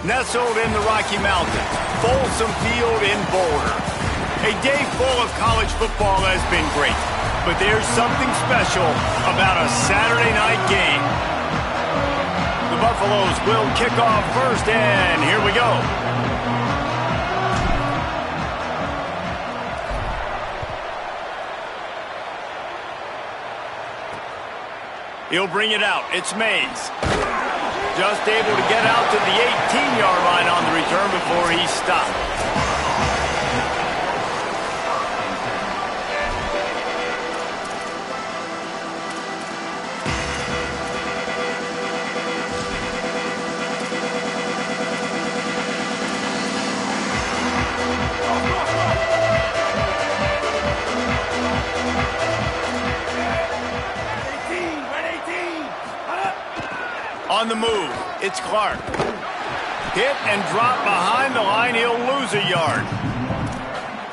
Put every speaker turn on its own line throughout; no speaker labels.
nestled in the Rocky Mountains, Folsom Field in Boulder. A day full of college football has been great, but there's something special about a Saturday night game. The Buffaloes will kick off first, and here we go. He'll bring it out. It's Mays. Just able to get out to the 18-yard line on the return before he stopped. On the move, it's Clark. Hit and drop behind the line, he'll lose a yard.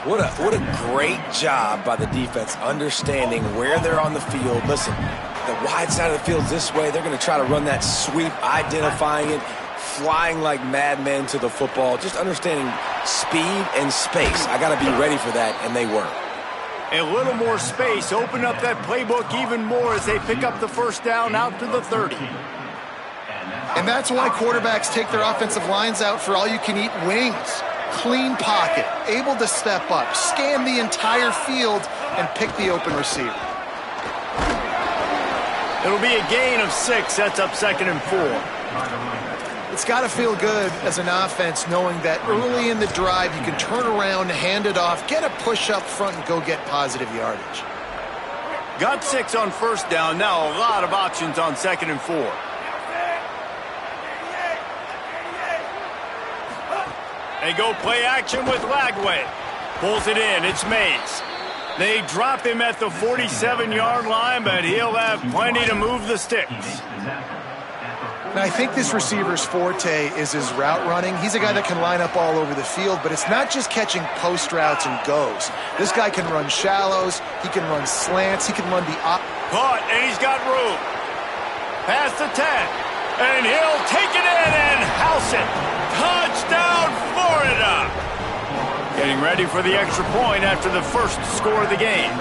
What a great job by the defense understanding where they're on the field. Listen, the wide side of the field's this way. They're going to try to run that sweep, identifying it, flying like madmen to the football, just understanding speed and space. I got to be ready for that, and they were.
A little more space, open up that playbook even more as they pick up the first down out to the 30.
And that's why quarterbacks take their offensive lines out for all-you-can-eat wings. Clean pocket, able to step up, scan the entire field, and pick the open receiver.
It'll be a gain of 6. That's up 2nd and 4.
It's got to feel good as an offense knowing that early in the drive you can turn around, hand it off, get a push up front, and go get positive yardage.
Got 6 on first down. Now a lot of options on 2nd and 4. They go play action with Lagway. Pulls it in. It's Mays. They drop him at the 47-yard line, but he'll have plenty to move the sticks.
Now, I think this receiver's forte is his route running. He's a guy that can line up all over the field, but it's not just catching post routes and goes. This guy can run shallows. He can run slants. He can run the op.
Caught, and he's got room. Past the 10. And he'll take it in and house it. Touchdown, Florida! Getting ready for the extra point after the first score of the game.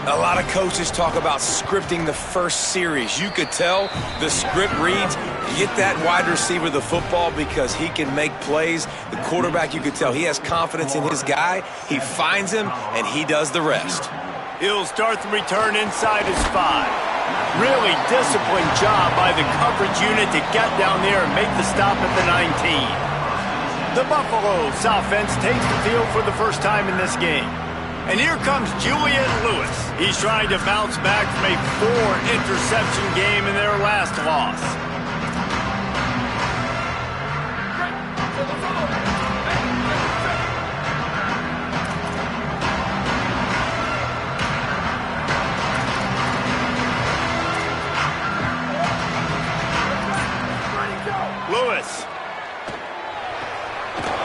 A lot of coaches talk about scripting the first series. You could tell the script reads, get that wide receiver the football because he can make plays. The quarterback, you could tell he has confidence in his guy. He finds him, and he does the rest.
He'll start the return inside his 5. Really disciplined job by the coverage unit to get down there and make the stop at the 19. The Buffaloes offense takes the field for the first time in this game. And here comes Julian Lewis. He's trying to bounce back from a 4-interception game in their last loss. Lewis.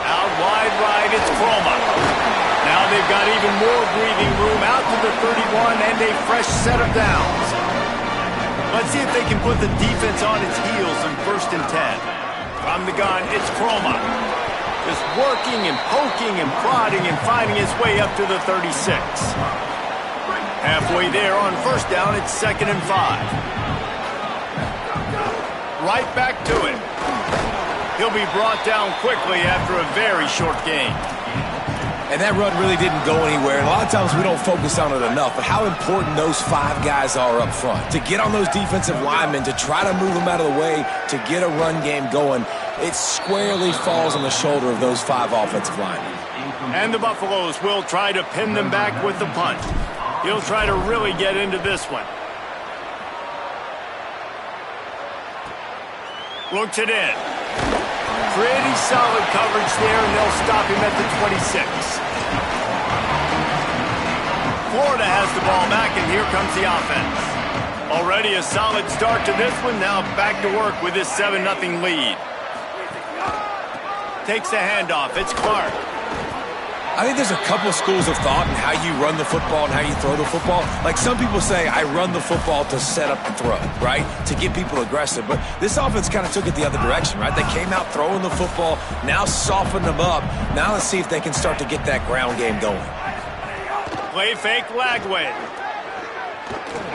Out wide right, it's Chroma. Now they've got even more breathing room out to the 31 and a fresh set of downs. Let's see if they can put the defense on its heels in 1st and 10. From the gun, it's Chroma. Just working and poking and prodding and finding his way up to the 36. Halfway there on first down, it's 2nd and 5. Right back to it. He'll be brought down quickly after a very short game.
And that run really didn't go anywhere. And a lot of times we don't focus on it enough, but how important those 5 guys are up front. To get on those defensive linemen, to try to move them out of the way, to get a run game going, it squarely falls on the shoulder of those 5 offensive linemen.
And the Buffaloes will try to pin them back with the punt. He'll try to really get into this one. Looks it in. Pretty solid coverage there, and they'll stop him at the 26. Florida has the ball back, and here comes the offense. Already a solid start to this one. Now back to work with this 7-0 lead. Takes the handoff. It's Clark.
I think there's a couple schools of thought in how you run the football and how you throw the football. Like some people say, I run the football to set up the throw, right? To get people aggressive. But this offense kind of took it the other direction, right? They came out throwing the football, now softened them up. Now let's see if they can start to get that ground game going.
Play fake Lagway.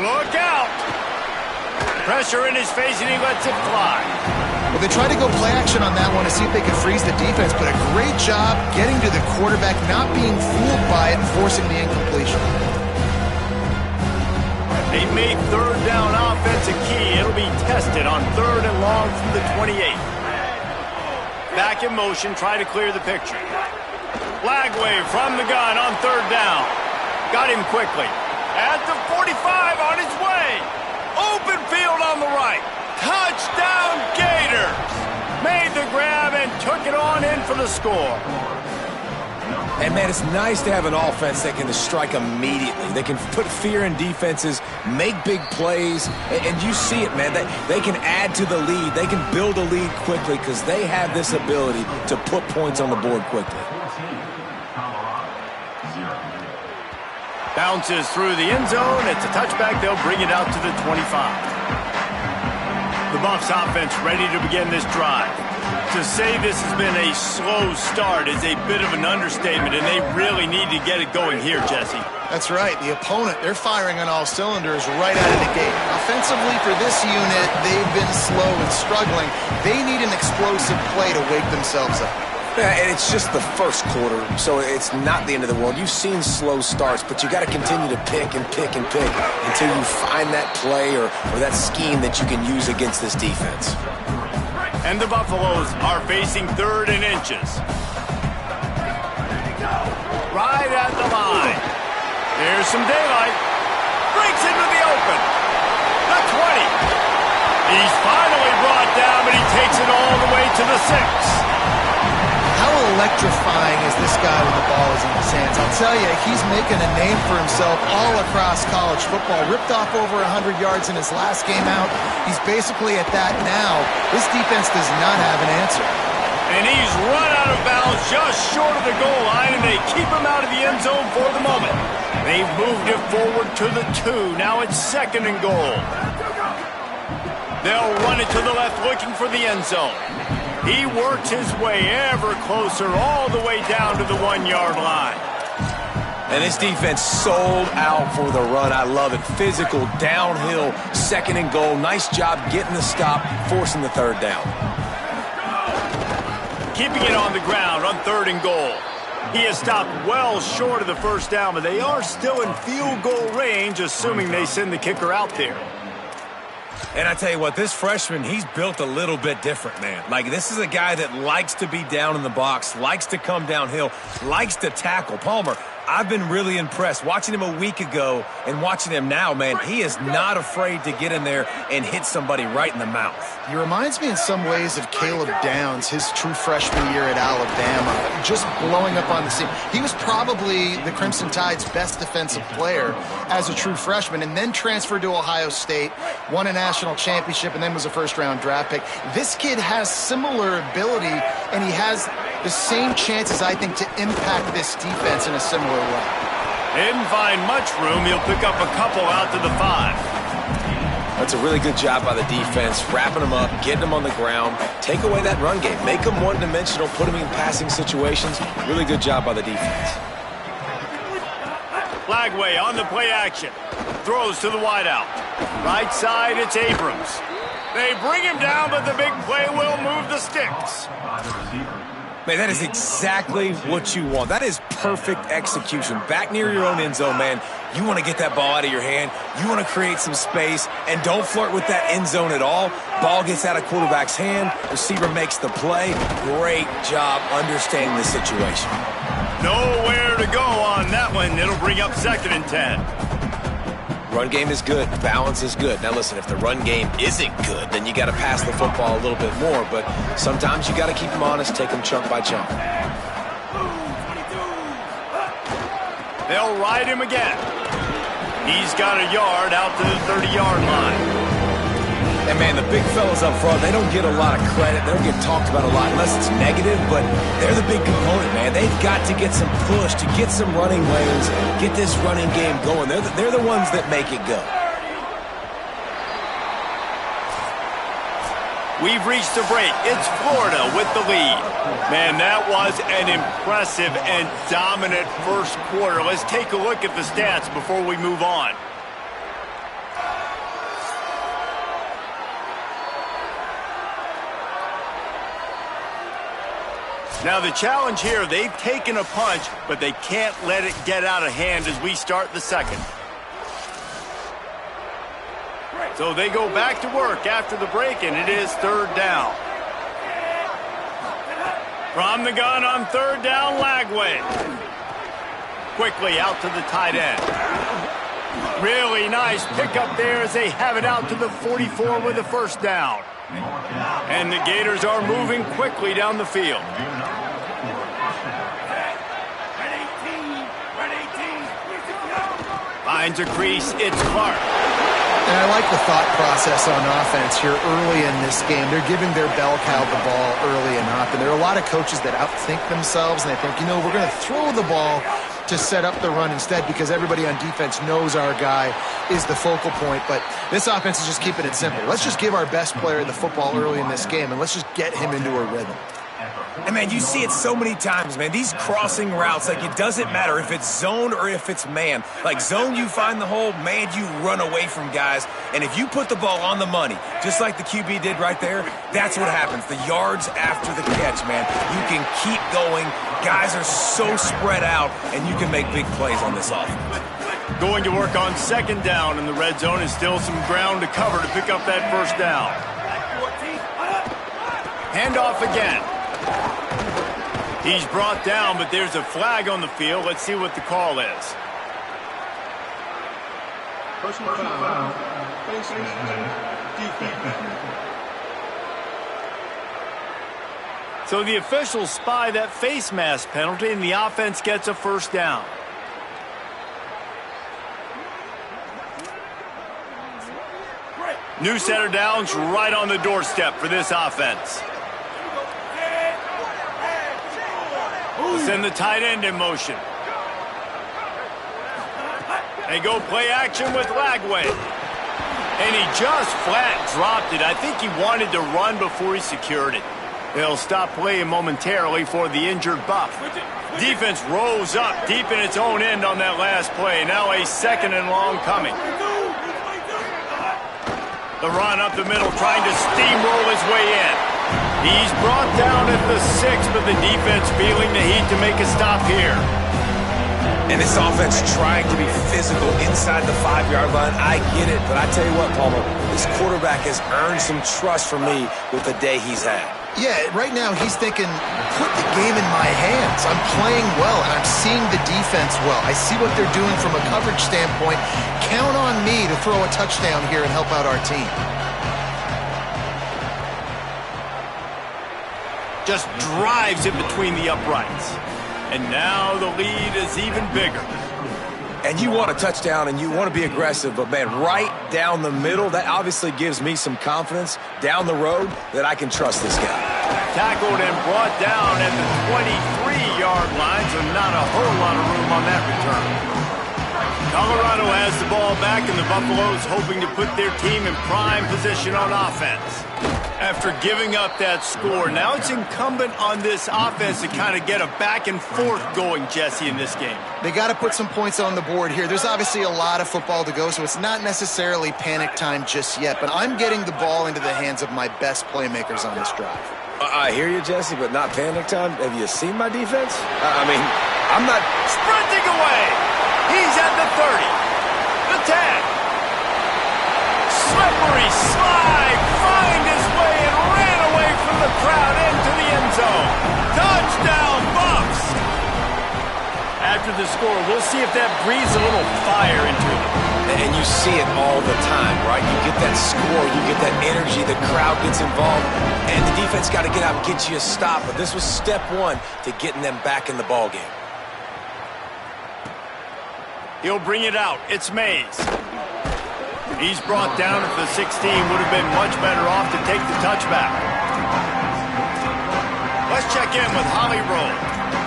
Look out! Pressure in his face and he lets it fly.
Well, they tried to go play action on that one to see if they could freeze the defense, but a great job getting to the quarterback, not being fooled by it and forcing the incompletion.
They made third down offense a key. It'll be tested on 3rd and long from the 28. Back in motion, try to clear the picture. Lagway from the gun on 3rd down. Got him quickly. At the 45 on his way. Open field on the right. Touchdown Gators! Made the grab and took it on in for the score.
And, man, it's nice to have an offense that can strike immediately. They can put fear in defenses, make big plays, and you see it, man. They can add to the lead. They can build a lead quickly because they have this ability to put points on the board quickly.
Bounces through the end zone. It's a touchback. They'll bring it out to the 25. The Buffs offense ready to begin this drive. To say this has been a slow start is a bit of an understatement, and they really need to get it going here, Jesse.
That's right. The opponent, they're firing on all cylinders right out of the gate. Offensively for this unit, they've been slow and struggling. They need an explosive play to wake themselves up.
Yeah, and it's just the first quarter, so it's not the end of the world. You've seen slow starts, but you got to continue to pick and pick and pick until you find that play or that scheme that you can use against this defense.
And the Buffaloes are facing 3rd and inches. Right at the line. There's some daylight. Breaks into the open. The 20. He's finally brought down, but he takes it all the way to the 6.
How electrifying is this guy when the ball is in his hands? I'll tell you, he's making a name for himself all across college football. Ripped off over 100 yards in his last game out. He's basically at that now. This defense does not have an answer.
And he's run out of bounds just short of the goal line, and they keep him out of the end zone for the moment. They've moved it forward to the 2. Now it's 2nd and goal. They'll run it to the left, looking for the end zone. He works his way ever closer all the way down to the 1-yard line.
And this defense sold out for the run. I love it. Physical, downhill, 2nd and goal. Nice job getting the stop, forcing the 3rd down.
Keeping it on the ground on 3rd and goal. He has stopped well short of the 1st down, but they are still in field goal range, assuming they send the kicker out there.
And I tell you what, this freshman, he's built a little bit different, man. Like, this is a guy that likes to be down in the box, likes to come downhill, likes to tackle. Palmer, I've been really impressed. Watching him a week ago and watching him now, man, he is not afraid to get in there and hit somebody right in the mouth.
He reminds me in some ways of Caleb Downs, his true freshman year at Alabama, just blowing up on the scene. He was probably the Crimson Tide's best defensive player as a true freshman, and then transferred to Ohio State, won a national championship, and then was a first-round draft pick. This kid has similar ability, and he has the same chances, I think, to impact this defense in a similar way.
Didn't find much room. He'll pick up a couple out to the 5.
That's a really good job by the defense, wrapping them up, getting them on the ground, take away that run game, make them one-dimensional, put them in passing situations. Really good job by the defense.
Lagway on the play action. Throws to the wideout. Right side, it's Abrams. They bring him down, but the big play will move the sticks.
Man, that is exactly what you want. That is perfect execution. Back near your own end zone, man. You want to get that ball out of your hand. You want to create some space, and don't flirt with that end zone at all. Ball gets out of quarterback's hand. Receiver makes the play. Great job understanding the situation.
Nowhere to go on that one. It'll bring up 2nd and 10.
Run game is good. Balance is good. Now, listen, if the run game isn't good, then you got to pass the football a little bit more. But sometimes you got to keep them honest, take them chunk by chunk.
They'll ride him again. He's got a yard out to the 30-yard line.
And, man, Man, the big fellas up front, they don't get a lot of credit. They don't get talked about a lot unless it's negative, but they're the big component, man. They've got to get some push, to get some running lanes, get this running game going. They're the ones that make it go.
We've reached the break. It's Florida with the lead. Man, that was an impressive and dominant first quarter. Let's take a look at the stats before we move on. Now the challenge here, they've taken a punch, but they can't let it get out of hand as we start the second. So they go back to work after the break, and it is third down. From the gun on third down, Lagway. Quickly out to the tight end. Really nice pickup there as they have it out to the 44 with a first down. And the Gators are moving quickly down the field. Finds a crease, it's Clark.
And I like the thought process on offense here early in this game. They're giving their bell cow the ball early and often. There are a lot of coaches that outthink themselves, and they think, you know, we're going to throw the ball to set up the run instead because everybody on defense knows our guy is the focal point. But this offense is just keeping it simple. Let's just give our best player the football early in this game, and let's just get him into a rhythm.
And, man, you see it so many times, man. These crossing routes, like, it doesn't matter if it's zone or if it's man. Like, zone, you find the hole. Man, you run away from guys. And if you put the ball on the money, just like the QB did right there, that's what happens. The yards after the catch, man. You can keep going. Guys are so spread out, and you can make big plays on this offense.
Going to work on second down, and the red zone is still some ground to cover to pick up that first down. Handoff again. He's brought down, but there's a flag on the field. Let's see what the call is.
Personal foul, face mask, defense.
So the officials spy that face mask penalty, and the offense gets a first down. New set of downs right on the doorstep for this offense. Send the tight end in motion. They go play action with Lagway. And he just flat dropped it. I think he wanted to run before he secured it. They'll stop playing momentarily for the injured Buff. Defense rolls up deep in its own end on that last play. Now a second and long coming. The run up the middle, trying to steamroll his way in. He's brought down at the 6, but the defense feeling the heat to make a stop here.
And this offense trying to be physical inside the 5-yard line. I get it, but I tell you what, Palmer, this quarterback has earned some trust from me with the day he's had.
Yeah, right now he's thinking, put the game in my hands. I'm playing well, and I'm seeing the defense well. I see what they're doing from a coverage standpoint. Count on me to throw a touchdown here and help out our team.
Just drives it between the uprights. And now the lead is even bigger.
And you want a touchdown and you want to be aggressive, but, man, right down the middle, that obviously gives me some confidence down the road that I can trust this guy.
Tackled and brought down at the 23-yard line, so not a whole lot of room on that return. Colorado has the ball back, and the Buffaloes hoping to put their team in prime position on offense. After giving up that score, now it's incumbent on this offense to kind of get a back and forth going, Jesse, in this game.
They got to put some points on the board here. There's obviously a lot of football to go, so it's not necessarily panic time just yet, but I'm getting the ball into the hands of my best playmakers on this drive.
I hear you, Jesse, but not panic time. Have you seen my defense? I mean, I'm not...
Sprinting away! He's at the 30, the 10. Slippery slide, find his way and ran away from the crowd into the end zone. Touchdown, Buffs! After the score, we'll see if that breathes a little fire into it.
And you see it all the time, right? You get that score, you get that energy, the crowd gets involved, and the defense got to get out and get you a stop. But this was step one to getting them back in the ballgame.
He'll bring it out. It's Mays. He's brought down at the 16. Would have been much better off to take the touchback. Let's check in with Holly Rowe.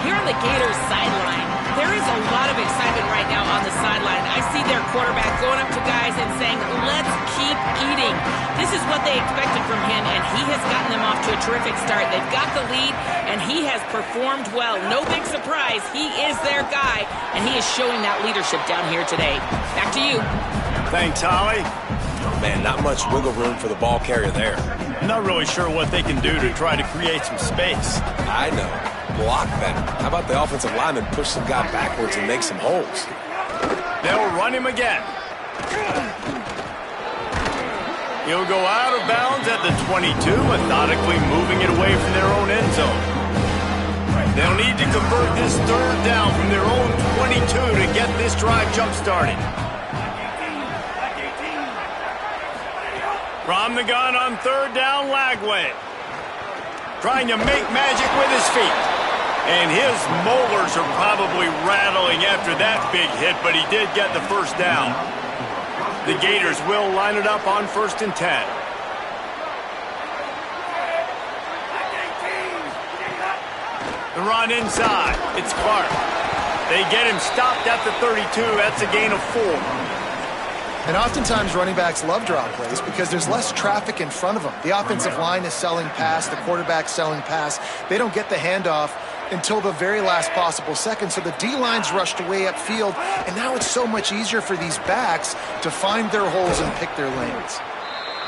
Here on the Gators sideline, there is a lot of excitement right now on the sideline. I see their quarterback going up to guys and saying, let's keep eating. This is what they expected from him, and he has gotten them off to a terrific start. They've got the lead, and he has performed well. No big surprise. He is their guy, and he is showing that leadership down here today. Back to you.
Thanks, Holly.
Man, not much wiggle room for the ball carrier there.
I'm not really sure what they can do to try to create some space.
I know. Block better. How about the offensive lineman push some guy backwards and make some holes?
They'll run him again. He'll go out of bounds at the 22, methodically moving it away from their own end zone. They'll need to convert this third down from their own 22 to get this drive jump-started. From the gun on third down, Lagway. Trying to make magic with his feet. And his molars are probably rattling after that big hit, but he did get the first down. The Gators will line it up on 1st and 10. The run inside. It's Clark. They get him stopped at the 32. That's a gain of 4.
And oftentimes running backs love drop plays because there's less traffic in front of them. The offensive line is selling pass, the quarterback's selling pass. They don't get the handoff until the very last possible second. So the D-line's rushed away upfield, and now it's so much easier for these backs to find their holes and pick their lanes.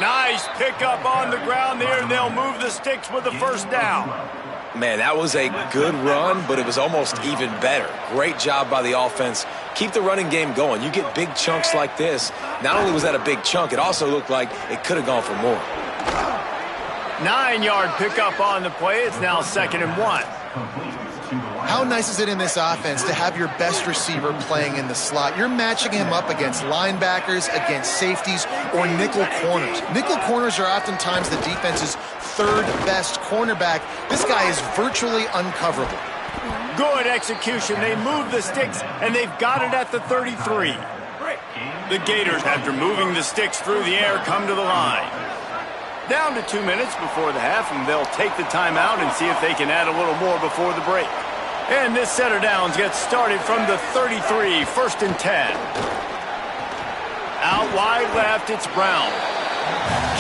Nice pickup on the ground there, and they'll move the sticks with the first down.
Man, that was a good run, but it was almost even better. Great job by the offense. Keep the running game going. You get big chunks like this. Not only was that a big chunk, it also looked like it could have gone for more.
9-yard pickup on the play. It's now 2nd and 1.
How nice is it in this offense to have your best receiver playing in the slot? You're matching him up against linebackers, against safeties, or nickel corners. Nickel corners are oftentimes the defense's third best cornerback. This guy is virtually uncoverable.
Good execution. They move the sticks, and they've got it at the 33. The Gators, after moving the sticks through the air, come to the line. Down to 2 minutes before the half, and they'll take the timeout and see if they can add a little more before the break. And this set of downs gets started from the 33, 1st and 10. Out wide left, it's Brown.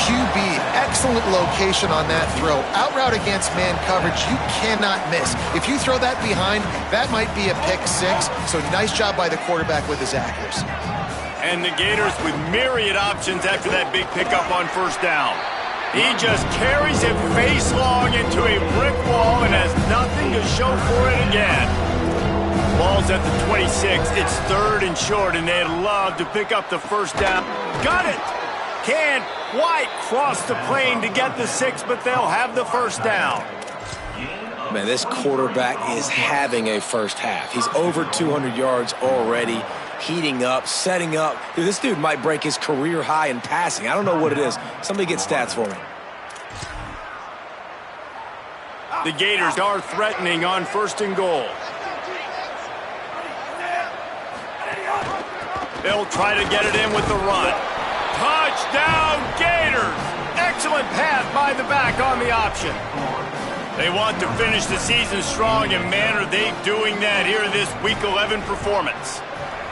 QB, excellent location on that throw. Out route against man coverage, you cannot miss. If you throw that behind, that might be a pick 6. So nice job by the quarterback with his accuracy.
And the Gators with myriad options after that big pickup on 1st down. He just carries it face long into a brick wall and has nothing to show for it again. Ball's at the 26. It's 3rd and short, and they'd love to pick up the first down. Got it! Can't quite cross the plane to get the 6, but they'll have the first down.
Man, this quarterback is having a first half. He's over 200 yards already, heating up, setting up. Dude, this dude might break his career high in passing. I don't know what it is. Somebody get stats for me.
The Gators are threatening on 1st and goal. They'll try to get it in with the run. Touchdown, Gators! Excellent pass by the back on the option. They want to finish the season strong, and man, are they doing that here in this Week 11 performance.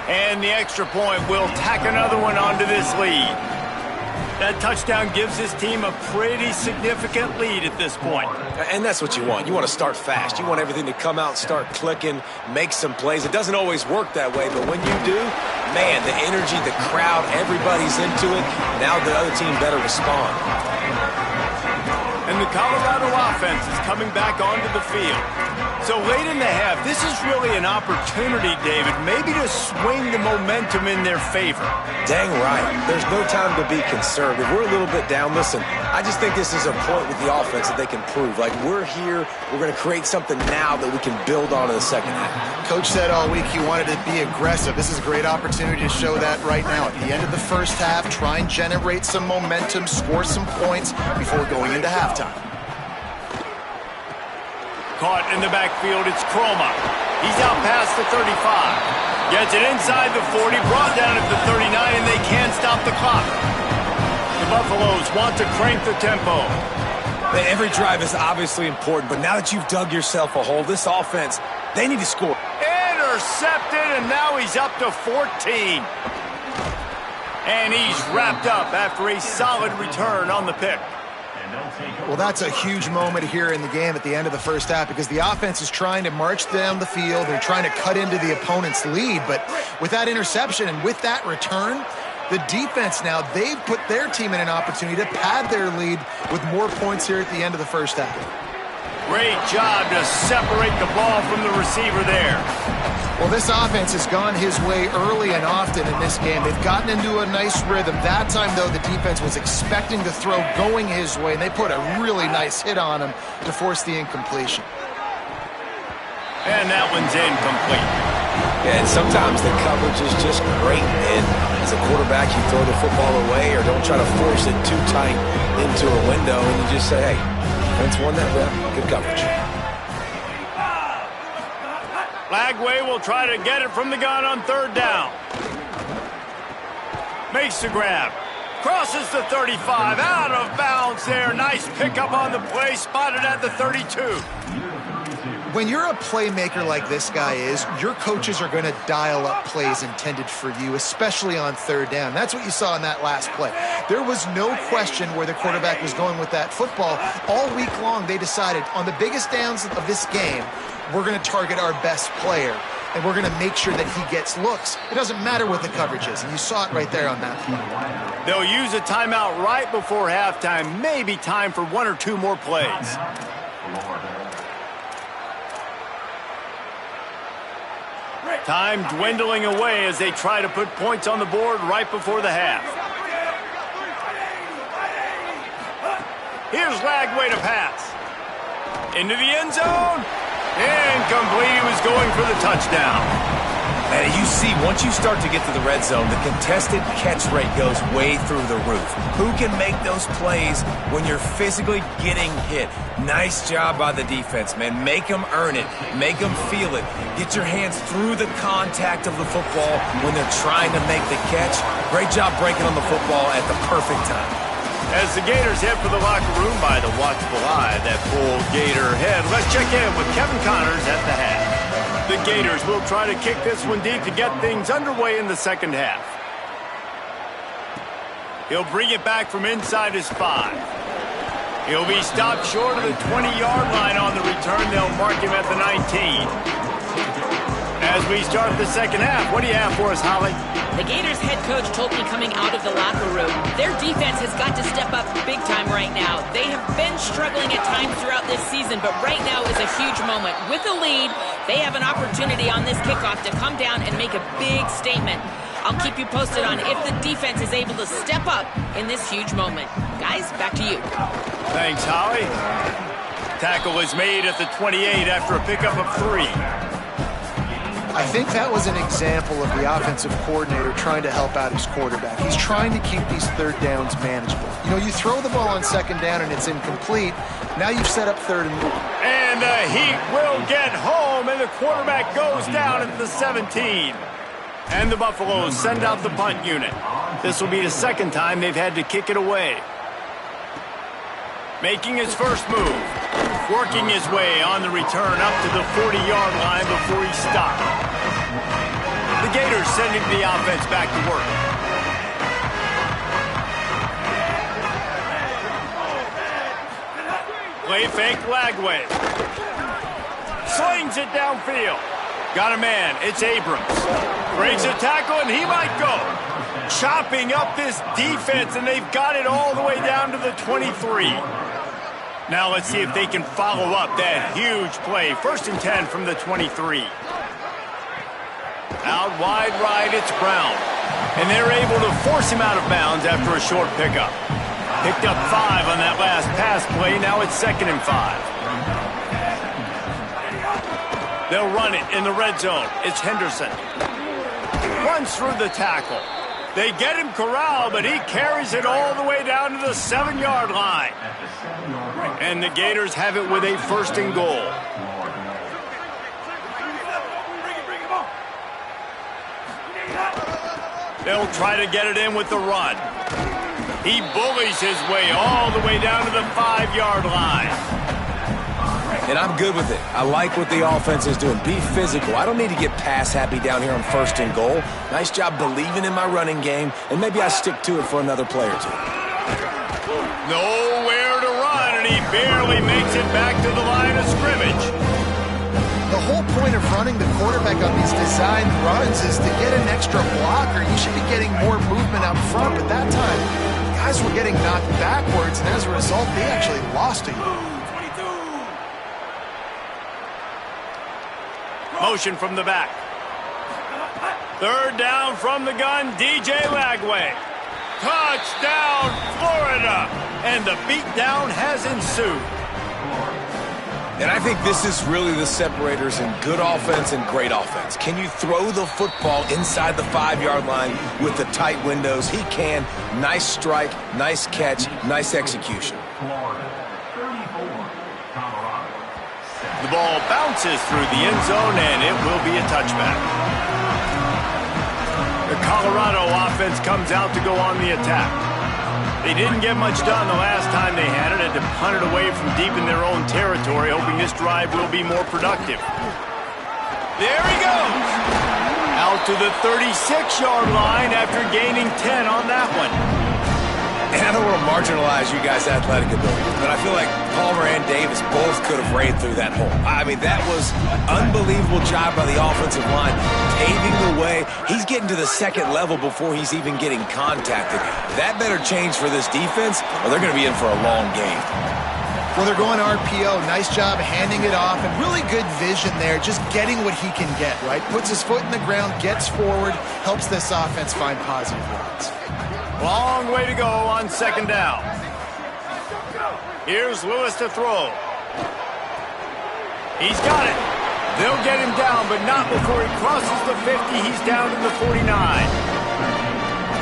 And the extra point will tack another one onto this lead. That touchdown gives his team a pretty significant lead at this point.
And that's what you want. You want to start fast. You want everything to come out, start clicking, make some plays. It doesn't always work that way, but when you do, man, the energy, the crowd, everybody's into it. Now the other team better respond.
And the Colorado offense is coming back onto the field. So late in the half, this is really an opportunity, David, maybe to swing the momentum in their favor.
Dang right. There's no time to be conservative. We're a little bit down. Listen, I just think this is a point with the offense that they can prove. Like, we're here, we're going to create something now that we can build on in the second half.
Coach said all week he wanted to be aggressive. This is a great opportunity to show that right now. At the end of the first half, try and generate some momentum, score some points before going into halftime.
Caught in the backfield, it's Croma. He's out past the 35. Gets it inside the 40, brought down at the 39, and they can't stop the clock. The Buffaloes want to crank the tempo.
Every drive is obviously important, but now that you've dug yourself a hole, this offense, they need to score.
Intercepted, and now he's up to 14. And he's wrapped up after a solid return on the pick.
Well, that's a huge moment here in the game at the end of the first half because the offense is trying to march down the field. They're trying to cut into the opponent's lead, but with that interception and with that return, the defense now, they've put their team in an opportunity to pad their lead with more points here at the end of the first half.
Great job to separate the ball from the receiver there.
Well, this offense has gone his way early and often in this game. They've gotten into a nice rhythm. That time, though, the defense was expecting the throw going his way, and they put a really nice hit on him to force the incompletion.
And that one's incomplete.
Yeah, and sometimes the coverage is just great, and as a quarterback, you throw the football away or don't try to force it too tight into a window, and you just say, hey, defense won that rep, good coverage.
Lagway will try to get it from the gun on third down. Makes the grab. Crosses the 35. Out of bounds there. Nice pickup on the play. Spotted at the 32.
When you're a playmaker like this guy is, your coaches are going to dial up plays intended for you, especially on third down. That's what you saw in that last play. There was no question where the quarterback was going with that football. All week long, they decided on the biggest downs of this game, we're going to target our best player, and we're going to make sure that he gets looks. It doesn't matter what the coverage is, and you saw it right there on that play.
They'll use a timeout right before halftime. Maybe time for one or two more plays. Time dwindling away as they try to put points on the board right before the half. Here's Lagway to pass. Into the end zone. Incomplete. He was going for the touchdown.
And you see, once you start to get to the red zone, the contested catch rate goes way through the roof. Who can make those plays when you're physically getting hit? Nice job by the defense, man. Make them earn it. Make them feel it. Get your hands through the contact of the football when they're trying to make the catch. Great job breaking on the football at the perfect time.
As the Gators head for the locker room by the watchful eye, that full Gator head. Let's check in with Kevin Connors at the half. The Gators will try to kick this one deep to get things underway in the second half. He'll bring it back from inside his 5. He'll be stopped short of the 20-yard line on the return. They'll mark him at the 19. As we start the second half, what do you have for us, Holly?
The Gators head coach told me coming out of the locker room, their defense has got to step up big time right now. They have been struggling at times throughout this season, but right now is a huge moment. With a lead, they have an opportunity on this kickoff to come down and make a big statement. I'll keep you posted on if the defense is able to step up in this huge moment. Guys, back to you.
Thanks, Holly. Tackle is made at the 28 after a pickup of 3.
I think that was an example of the offensive coordinator trying to help out his quarterback. He's trying to keep these third downs manageable. You know, you throw the ball on second down and it's incomplete. Now you've set up third and more.
And the Heat will get home, and the quarterback goes down at the 17. And the Buffaloes send out the punt unit. This will be the second time they've had to kick it away. Making his first move. Working his way on the return up to the 40-yard line before he stopped. The Gators sending the offense back to work. Play fake Lagway. Slings it downfield. Got a man. It's Abrams. Breaks a tackle, and he might go. Chopping up this defense, and they've got it all the way down to the 23. Now let's see if they can follow up that huge play. 1st and 10 from the 23. Out wide right, it's Brown. And they're able to force him out of bounds after a short pickup. Picked up 5 on that last pass play. Now it's 2nd and 5. They'll run it in the red zone. It's Henderson. Runs through the tackle. They get him corralled, but he carries it all the way down to the 7-yard line. And the Gators have it with a 1st and goal. They'll try to get it in with the run. He bullies his way all the way down to the 5-yard line.
And I'm good with it. I like what the offense is doing. Be physical. I don't need to get pass happy down here on 1st and goal. Nice job believing in my running game, and maybe I stick to it for another play or two.
Nowhere to run, and he barely makes it back to the line of scrimmage.
The whole point of running the quarterback on these designed runs is to get an extra blocker. You should be getting more movement up front, but that time, guys were getting knocked backwards, and as a result, they actually lost a yard.
Motion from the back. 3rd down from the gun, DJ Lagway. Touchdown, Florida! And the beatdown has ensued.
And I think this is really the separators in good offense and great offense. Can you throw the football inside the 5-yard line with the tight windows? He can. Nice strike, nice catch, nice execution.
The ball bounces through the end zone, and it will be a touchback. The Colorado offense comes out to go on the attack. They didn't get much done the last time they had it, had to punt it away from deep in their own territory, hoping this drive will be more productive. There he goes! Out to the 36-yard line after gaining 10 on that one.
And I don't want to marginalize you guys' athletic ability, but I feel like Palmer and Davis both could have ran through that hole. I mean, that was unbelievable job by the offensive line, paving the way. He's getting to the 2nd level before he's even getting contacted. That better change for this defense, or they're going to be in for a long game.
Well, they're going RPO. Nice job handing it off, and really good vision there, just getting what he can get, right? Puts his foot in the ground, gets forward, helps this offense find positive yards.
Long way to go on 2nd down. Here's Lewis to throw. He's got it. They'll get him down, but not before he crosses the 50. He's down to the 49.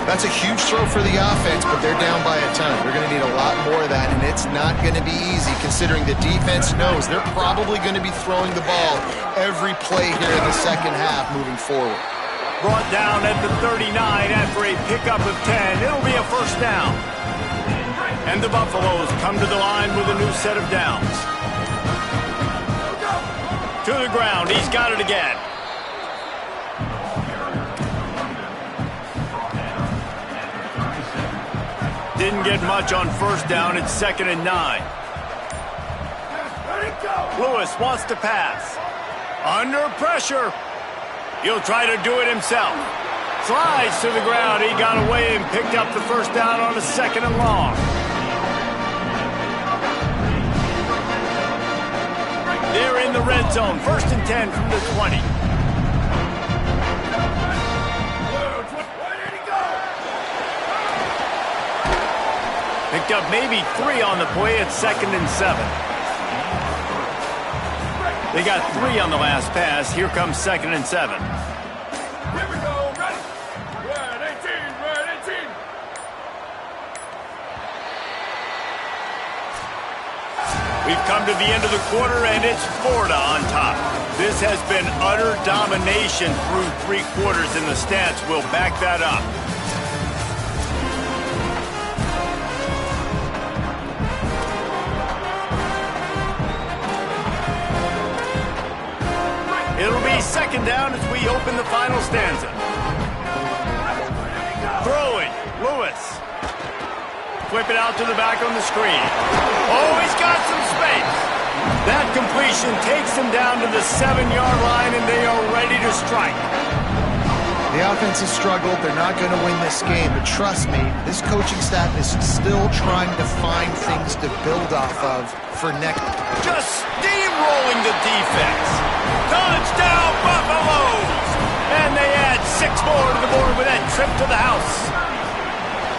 That's a huge throw for the offense, but they're down by a ton. They're going to need a lot more of that, and it's not going to be easy considering the defense knows they're probably going to be throwing the ball every play here in the 2nd half moving forward.
Brought down at the 39 after a pickup of 10. It'll be a 1st down. And the Buffaloes come to the line with a new set of downs. To the ground. He's got it again. Didn't get much on 1st down. It's 2nd and 9. Lewis wants to pass. Under pressure. He'll try to do it himself. Slides to the ground. He got away and picked up the 1st down on a 2nd and long. They're in the red zone. 1st and 10 from the 20. Picked up maybe 3 on the play at 2nd and 7. They got 3 on the last pass. Here comes 2nd and 7.
Here we go, ready? Red 18, red 18.
We've come to the end of the quarter, and it's Florida on top. This has been utter domination through 3 quarters, and the stats will back that up. It'll be 2nd down as we open the final stanza. Throwing, Lewis. Flip it out to the back on the screen. Oh, he's got some space. That completion takes him down to the 7-yard line, and they are ready to strike.
The offense has struggled. They're not going to win this game, but trust me, this coaching staff is still trying to find things to build off of for next.
Just steamrolling the defense. Touchdown, Buffaloes! And they add 6 more to the board with that trip to the house.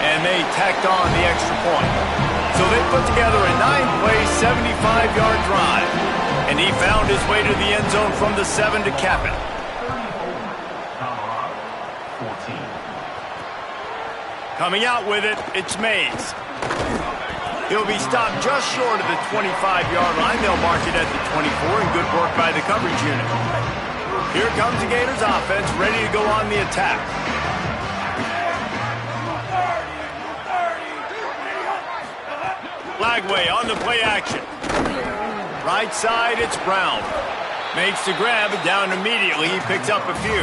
And they tacked on the extra point. So they put together a 9-play, 75-yard drive. And he found his way to the end zone from the 7 to cap it. Coming out with it, it's Mays. He'll be stopped just short of the 25-yard line. They'll mark it at the 24, and good work by the coverage unit. Here comes the Gators offense, ready to go on the attack. Lagway on the play action. Right side, it's Brown. Makes the grab and down immediately. He picks up a few.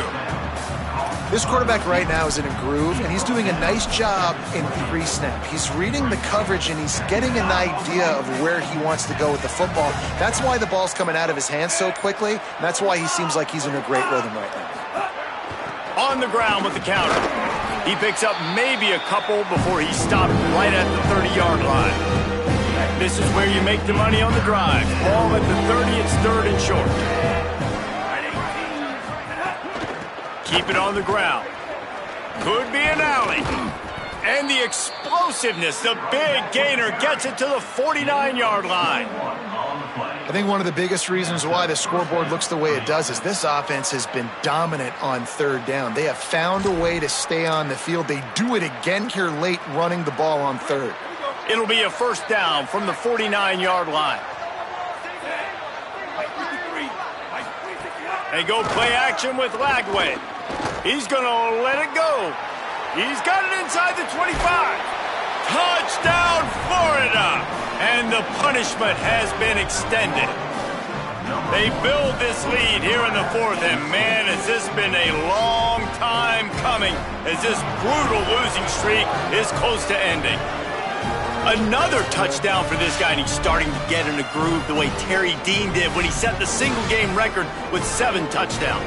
This quarterback right now is in a groove, and he's doing a nice job in pre-snap. He's reading the coverage, and he's getting an idea of where he wants to go with the football. That's why the ball's coming out of his hands so quickly, and that's why he seems like he's in a great rhythm right now.
On the ground with the counter. He picks up maybe a couple before he's stopped right at the 30-yard line. This is where you make the money on the drive. Ball at the 30, it's third and short. Keep it on the ground. Could be an alley. And the explosiveness, the big gainer gets it to the 49-yard line.
I think one of the biggest reasons why the scoreboard looks the way it does is this offense has been dominant on third down. They have found a way to stay on the field. They do it again here late, running the ball on third.
It'll be a first down from the 49-yard line. They go play action with Lagway. He's going to let it go. He's got it inside the 25. Touchdown, Florida! And the punishment has been extended. They build this lead here in the fourth, and man, has this been a long time coming as this brutal losing streak is close to ending. Another touchdown for this guy, and he's starting to get in a groove the way Terry Dean did when he set the single-game record with 7 touchdowns.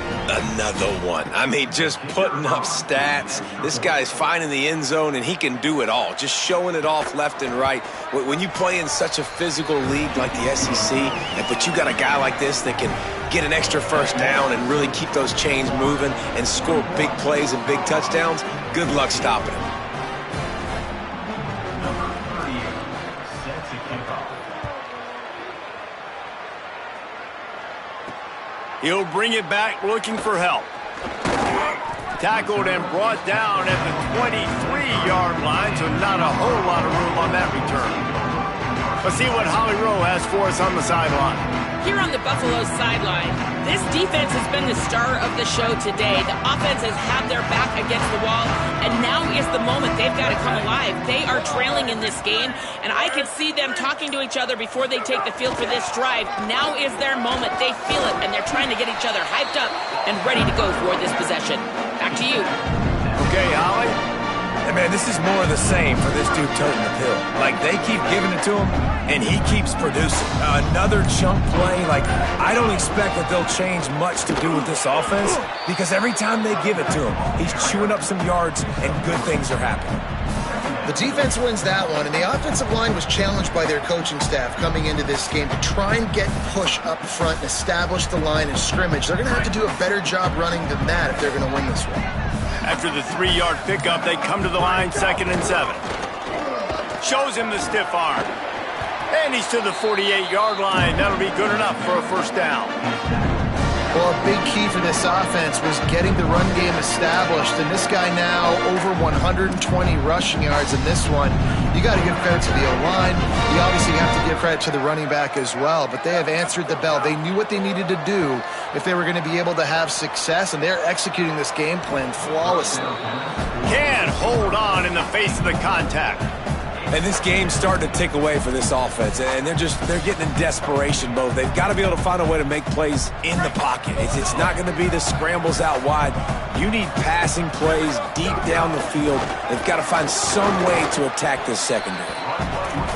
Another one. I mean, just putting up stats. This guy's finding the end zone, and he can do it all. Just showing it off left and right. When you play in such a physical league like the SEC, but you got a guy like this that can get an extra first down and really keep those chains moving and score big plays and big touchdowns, good luck stopping him.
He'll bring it back looking for help. Tackled and brought down at the 23-yard line, so not a whole lot of room on that return. Let's see what Holly Rowe has for us on the sideline.
Here on the Buffalo sideline, this defense has been the star of the show today. The offense has had their back against the wall, and now is the moment they've got to come alive. They are trailing in this game, and I can see them talking to each other before they take the field for this drive. Now is their moment. They feel it, and they're trying to get each other hyped up and ready to go for this possession. Back to you.
Okay, Holly.
And man, this is more of the same for this dude toting the pill. Like, they keep giving it to him, and he keeps producing. Another chunk play. Like, I don't expect that they'll change much to do with this offense, because every time they give it to him, he's chewing up some yards, and good things are happening.
The defense wins that one, and the offensive line was challenged by their coaching staff coming into this game to try and get push up front and establish the line of scrimmage. They're going to have to do a better job running than that if they're going to win this one.
After the 3-yard pickup, they come to the line, 2nd and 7. Shows him the stiff arm. And he's to the 48-yard line. That'll be good enough for a first down.
Well, a big key for this offense was getting the run game established, and this guy now over 120 rushing yards in this one. You got to give credit to the O-line. You obviously have to give credit to the running back as well, but they have answered the bell. They knew what they needed to do if they were going to be able to have success, and they're executing this game plan flawlessly.
Can't hold on in the face of the contact.
And this game's starting to tick away for this offense, and they're getting in desperation mode. They've got to be able to find a way to make plays in the pocket. It's not going to be the scrambles out wide. You need passing plays deep down the field. They've got to find some way to attack this secondary.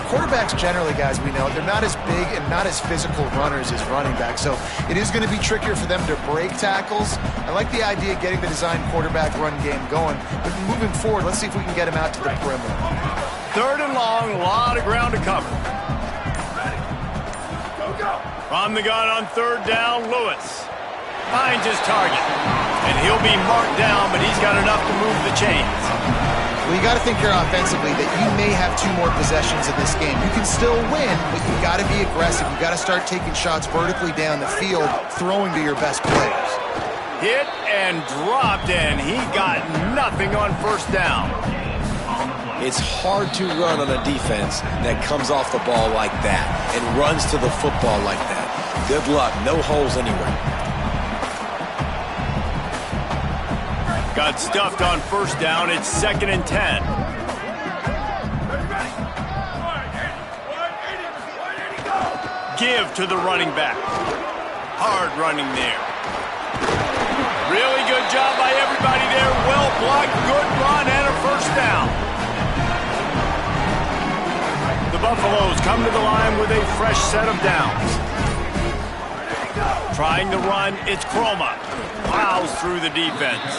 Quarterbacks generally, guys, we know, they're not as big and not as physical runners as running backs, so it is going to be trickier for them to break tackles. I like the idea of getting the design quarterback run game going, but moving forward, let's see if we can get him out to the perimeter.
3rd and long, a lot of ground to cover. From the gun on 3rd down, Lewis finds his target. And he'll be marked down, but he's got enough to move the chains.
Well, you got to think here offensively that you may have 2 more possessions in this game. You can still win, but you got to be aggressive. You got to start taking shots vertically down the field, throwing to your best players.
Hit and dropped, and he got nothing on 1st down.
It's hard to run on a defense that comes off the ball like that and runs to the football like that. Good luck. No holes anywhere.
Got stuffed on 1st down. It's 2nd and 10. give to the running back. Hard running there. Really good job by everybody there. Well blocked, good run, and a first down. The Buffaloes come to the line with a fresh set of downs. Trying to run, it's Chroma. Plows through the defense.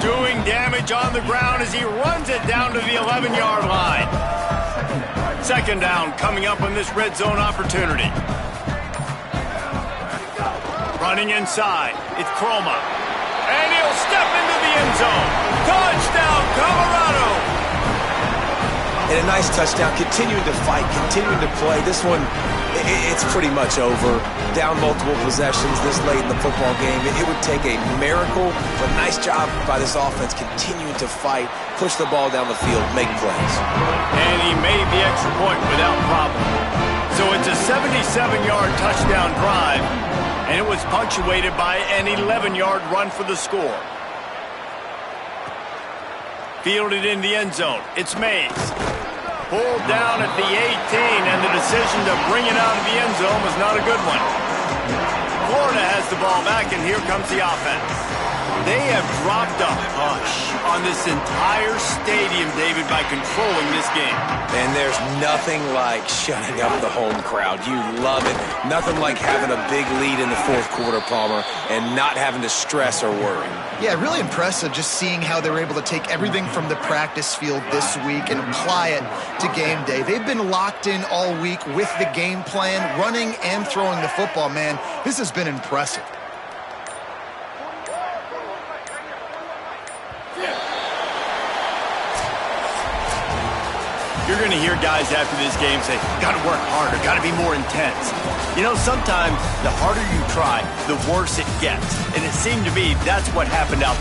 Doing damage on the ground as he runs it down to the 11-yard line. Second down coming up on this red zone opportunity. Running inside, it's Chroma. And he'll step into the end zone. Touchdown, Colorado!
And a nice touchdown, continuing to fight, continuing to play. This one, it's pretty much over. Down multiple possessions this late in the football game. It would take a miracle, but nice job by this offense continuing to fight, push the ball down the field, make plays.
And he made the extra point without problem. So it's a 77-yard touchdown drive, and it was punctuated by an 11-yard run for the score. Fielded in the end zone, it's Mays. Pulled down at the 18, and the decision to bring it out of the end zone was not a good one. Florida has the ball back, and here comes the offense. They have dropped a hush on this entire stadium, David, by controlling this game.
And there's nothing like shutting up the home crowd. You love it. Nothing like having a big lead in the fourth quarter, Palmer, and not having to stress or worry.
Yeah, really impressive just seeing how they were able to take everything from the practice field this week and apply it to game day. They've been locked in all week with the game plan, running and throwing the football. Man, this has been impressive.
You're going to hear guys after this game say, got to work harder, got to be more intense. You know, sometimes the harder you try, the worse it gets. And it seemed to me that's what happened out there.